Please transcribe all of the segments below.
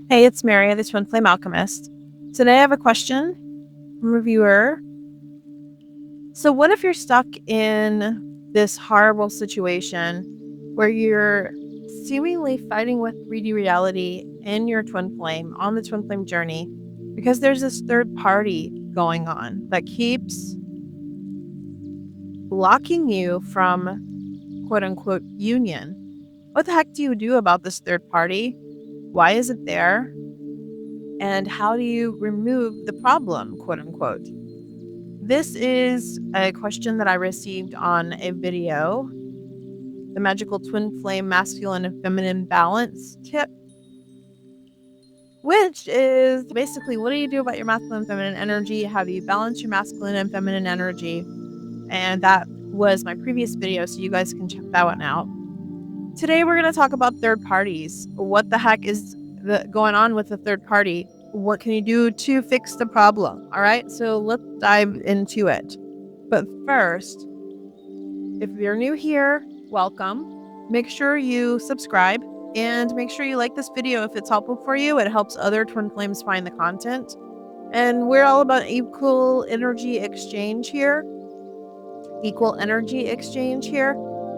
Hey, it's Mary, the Twin Flame Alchemist. Today I have a question from a viewer. So, what if you're stuck in this horrible situation where you're seemingly fighting with 3D reality in your twin flame on the twin flame journey because there's this third party going on that keeps blocking you from quote unquote union? What the heck do you do about this third party? Why is it there? And how do you remove the problem, quote unquote? This is a question that I received on a video, the Magical Twin Flame Masculine and Feminine Balance Tip, which is basically what do you do about your masculine and feminine energy? How do you balance your masculine and feminine energy? And that was my previous video, so you guys can check that one out. Today we're going to talk about third parties. What the heck is going on with the third party? What can you do to fix the problem? All right, so let's dive into it. But first, if you're new here, welcome. Make sure you subscribe and make sure you like this video if it's helpful for you. It helps other twin flames find the content. And we're all about equal energy exchange here.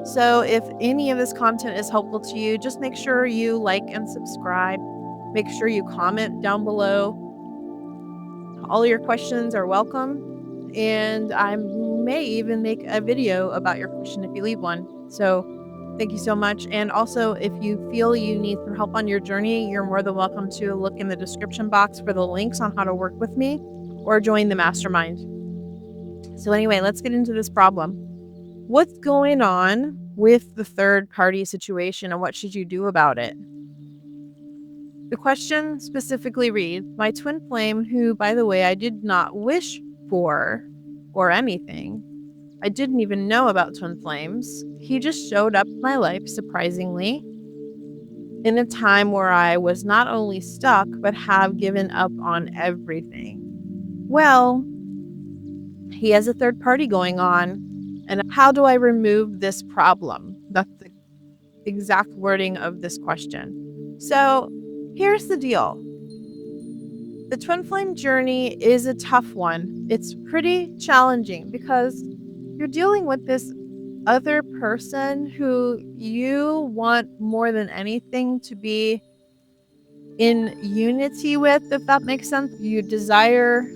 So if any of this content is helpful to you, just make sure you like and subscribe. Make sure you comment down below. All your questions are welcome. And I may even make a video about your question if you leave one. So thank you so much. And also, if you feel you need some help on your journey, you're more than welcome to look in the description box for the links on how to work with me or join the mastermind. So anyway, let's get into this problem. What's going on with the third party situation and what should you do about it? The question specifically reads, my twin flame, who, by the way, I did not wish for or anything. I didn't even know about twin flames. He just showed up in my life, surprisingly, in a time where I was not only stuck, but have given up on everything. Well, he has a third party going on. And how do I remove this problem? That's the exact wording of this question. So here's the deal. The twin flame journey is a tough one. It's pretty challenging because you're dealing with this other person who you want more than anything to be in unity with, if that makes sense. You desire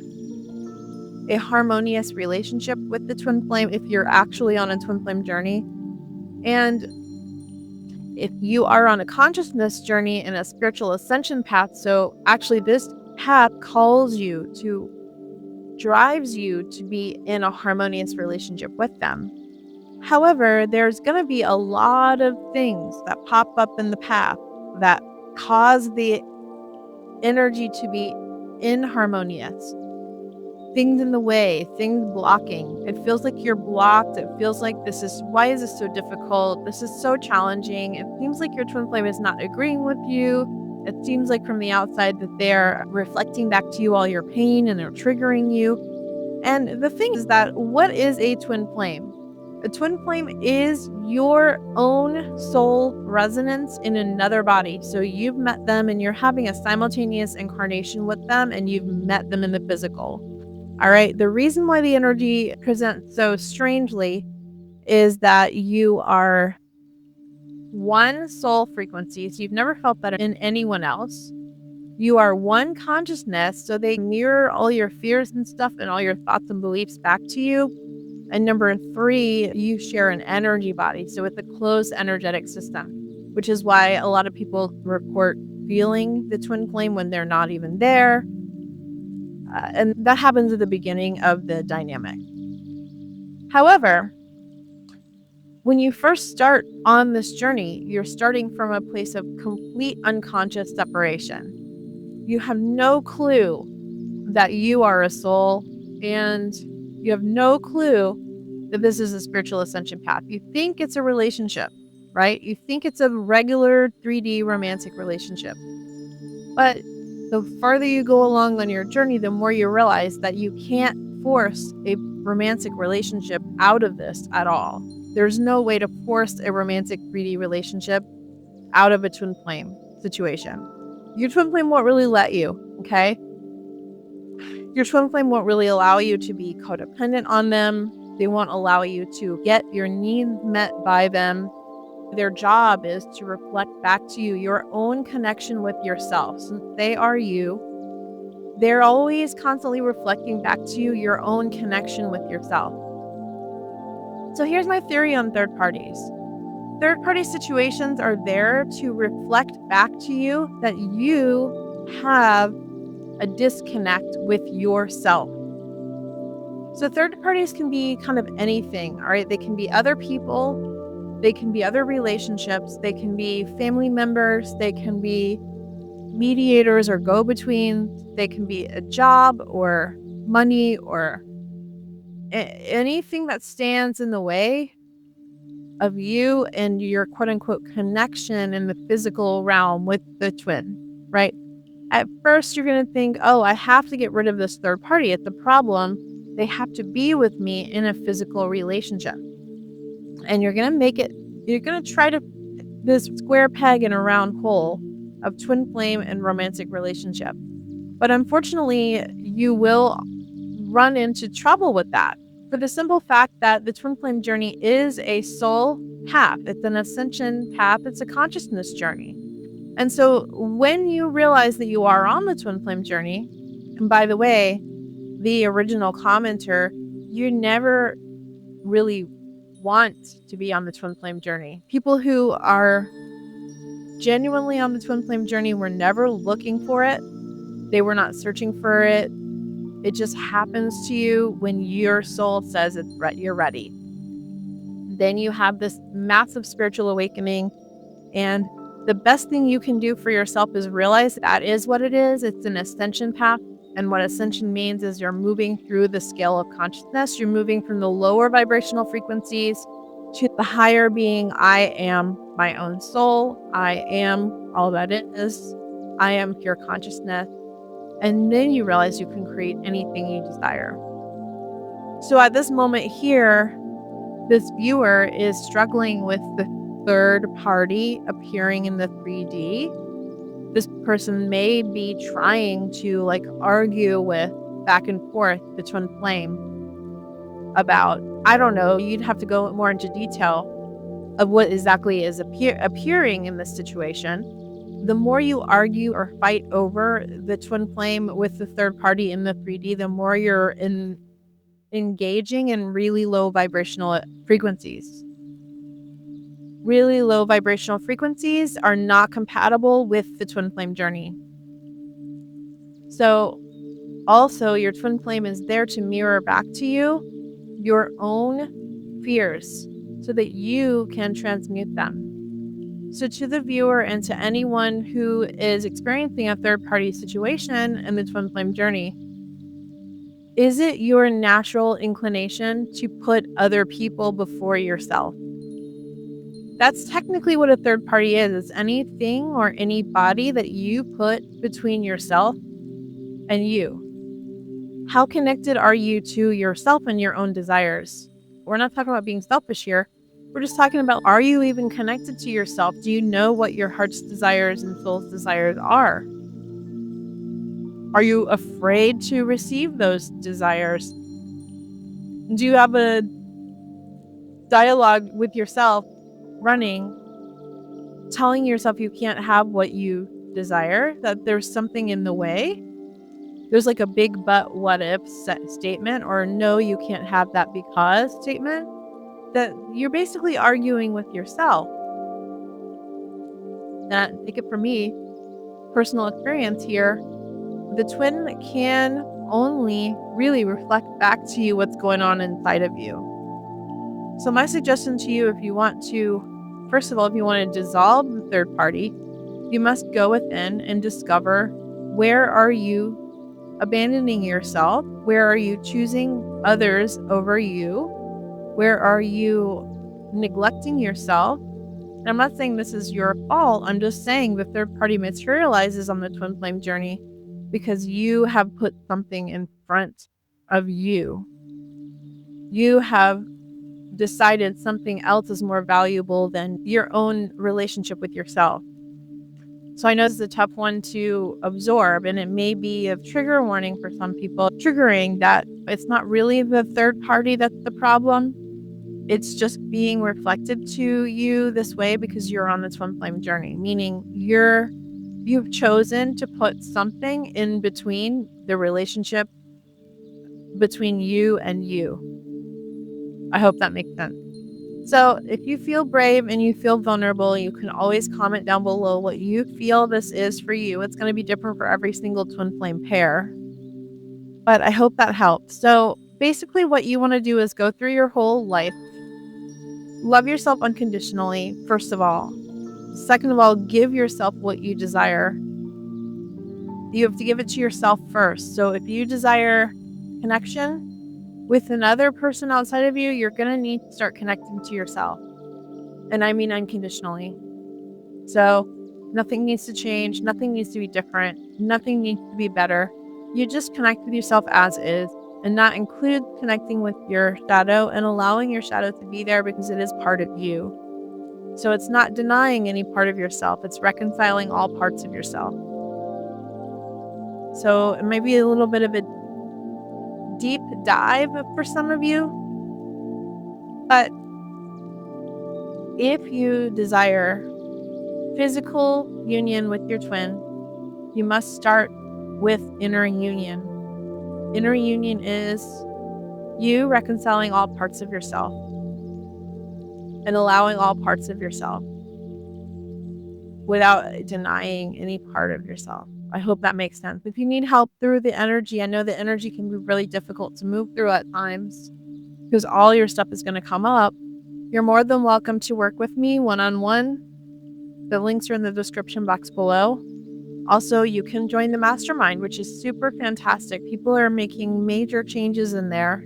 a harmonious relationship with the twin flame if you're actually on a twin flame journey. And if you are on a consciousness journey and a spiritual ascension path, so actually this path drives you to be in a harmonious relationship with them. However, there's going to be a lot of things that pop up in the path that cause the energy to be inharmonious. Things in the way, things blocking. It feels like you're blocked. It feels like why is this so difficult? This is so challenging. It seems like your twin flame is not agreeing with you. It seems like from the outside that they're reflecting back to you all your pain and they're triggering you. And the thing is that what is a twin flame? A twin flame is your own soul resonance in another body. So you've met them and you're having a simultaneous incarnation with them and you've met them in the physical. All right. The reason why the energy presents so strangely is that you are one soul frequency. So you've never felt that in anyone else. You are one consciousness. So they mirror all your fears and stuff and all your thoughts and beliefs back to you. And number 3, you share an energy body. So it's a closed energetic system, which is why a lot of people report feeling the twin flame when they're not even there. And that happens at the beginning of the dynamic. However, when you first start on this journey, you're starting from a place of complete unconscious separation. You have no clue that you are a soul, and you have no clue that this is a spiritual ascension path. You think it's a relationship, right? You think it's a regular 3D romantic relationship. But the farther you go along on your journey, the more you realize that you can't force a romantic relationship out of this at all. There's no way to force a romantic 3D relationship out of a twin flame situation. Your twin flame won't really let you, okay? Your twin flame won't really allow you to be codependent on them. They won't allow you to get your needs met by them. Their job is to reflect back to you your own connection with yourself. Since they are you, they're always constantly reflecting back to you your own connection with yourself. So here's my theory on third parties. Third party situations are there to reflect back to you that you have a disconnect with yourself. So third parties can be kind of anything, all right? They can be other people, they can be other relationships, they can be family members, they can be mediators or go-betweens, they can be a job or money or anything that stands in the way of you and your quote-unquote connection in the physical realm with the twin, right? At first, you're going to think, oh, I have to get rid of this third party. It's a problem. They have to be with me in a physical relationship. And you're going to try to this square peg in a round hole of twin flame and romantic relationship. But unfortunately, you will run into trouble with that for the simple fact that the twin flame journey is a soul path. It's an ascension path. It's a consciousness journey. And so when you realize that you are on the twin flame journey, and by the way, the original commenter, you never really want to be on the twin flame journey. People who are genuinely on the twin flame journey were never looking for it. They were not searching for it. It just happens to you when your soul says you're ready. Then you have this massive spiritual awakening, and the best thing you can do for yourself is realize that is what it is. It's an ascension path. And what ascension means is you're moving through the scale of consciousness. You're moving from the lower vibrational frequencies to the higher being. I am my own soul. I am all that it is. I am pure consciousness. And then you realize you can create anything you desire. So at this moment here, this viewer is struggling with the third party appearing in the 3D. This person may be trying to argue with back and forth the twin flame about, I don't know, you'd have to go more into detail of what exactly is appearing in this situation. The more you argue or fight over the twin flame with the third party in the 3D, the more you're engaging in really low vibrational frequencies. Really low vibrational frequencies are not compatible with the twin flame journey. So also your twin flame is there to mirror back to you your own fears so that you can transmute them. So to the viewer and to anyone who is experiencing a third party situation in the twin flame journey, is it your natural inclination to put other people before yourself? That's technically what a third party is. It's anything or anybody that you put between yourself and you. How connected are you to yourself and your own desires? We're not talking about being selfish here. We're just talking about, are you even connected to yourself? Do you know what your heart's desires and soul's desires are? Are you afraid to receive those desires? Do you have a dialogue with yourself running, telling yourself you can't have what you desire, that there's something in the way? There's a big but what if statement, or no, you can't have that because statement, that you're basically arguing with yourself. And take it from me, personal experience here, the twin can only really reflect back to you what's going on inside of you. So my suggestion to you, if you want to, first of all, if you want to dissolve the third party, you must go within and discover, where are you abandoning yourself? Where are you choosing others over you? Where are you neglecting yourself? And I'm not saying this is your fault. I'm just saying the third party materializes on the twin flame journey because you have put something in front of you. You have decided something else is more valuable than your own relationship with yourself. So I know this is a tough one to absorb, and it may be a trigger warning for some people, triggering that it's not really the third party that's the problem. It's just being reflected to you this way because you're on the twin flame journey, meaning you've chosen to put something in between the relationship between you and you. I hope that makes sense. So if you feel brave and you feel vulnerable, you can always comment down below what you feel this is for you. It's going to be different for every single twin flame pair, but I hope that helps. So basically what you want to do is go through your whole life. Love yourself unconditionally, first of all. Second of all, give yourself what you desire. You have to give it to yourself first. So if you desire connection with another person outside of you, you're going to need to start connecting to yourself. And I mean unconditionally. So nothing needs to change. Nothing needs to be different. Nothing needs to be better. You just connect with yourself as is, and that includes connecting with your shadow and allowing your shadow to be there because it is part of you. So it's not denying any part of yourself. It's reconciling all parts of yourself. So it might be a little bit of a deep dive for some of you, but if you desire physical union with your twin, you must start with inner union. Inner union is you reconciling all parts of yourself and allowing all parts of yourself without denying any part of yourself. I hope that makes sense. If you need help through the energy, I know the energy can be really difficult to move through at times because all your stuff is going to come up. You're more than welcome to work with me one-on-one. The links are in the description box below. Also, you can join the mastermind, which is super fantastic. People are making major changes in there.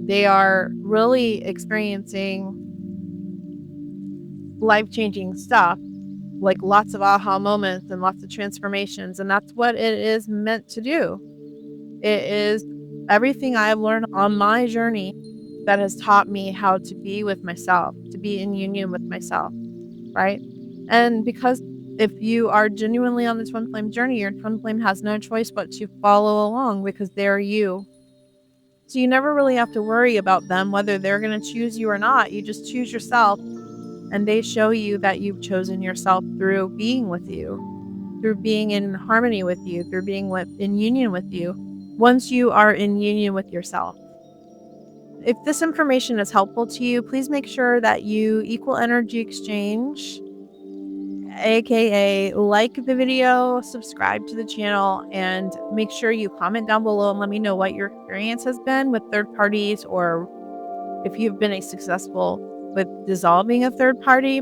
They are really experiencing life-changing stuff, like lots of aha moments and lots of transformations. And that's what it is meant to do. It is everything I've learned on my journey that has taught me how to be with myself, to be in union with myself, right? And because if you are genuinely on the twin flame journey, your twin flame has no choice but to follow along because they're you. So you never really have to worry about them, whether they're going to choose you or not. You just choose yourself, and they show you that you've chosen yourself through being with you, through being in harmony with you, through being in union with you, once you are in union with yourself. If this information is helpful to you, please make sure that you equal energy exchange, aka like the video, subscribe to the channel, and make sure you comment down below and let me know what your experience has been with third parties, or if you've been successful with dissolving a third party.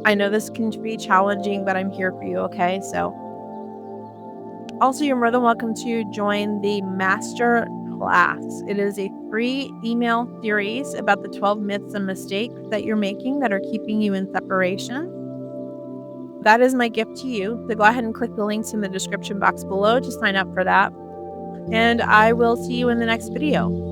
I know this can be challenging, but I'm here for you, okay? So also, you're more than welcome to join the master class. It is a free email series about the 12 myths and mistakes that you're making that are keeping you in separation. That is my gift to you. So go ahead and click the links in the description box below to sign up for that. And I will see you in the next video.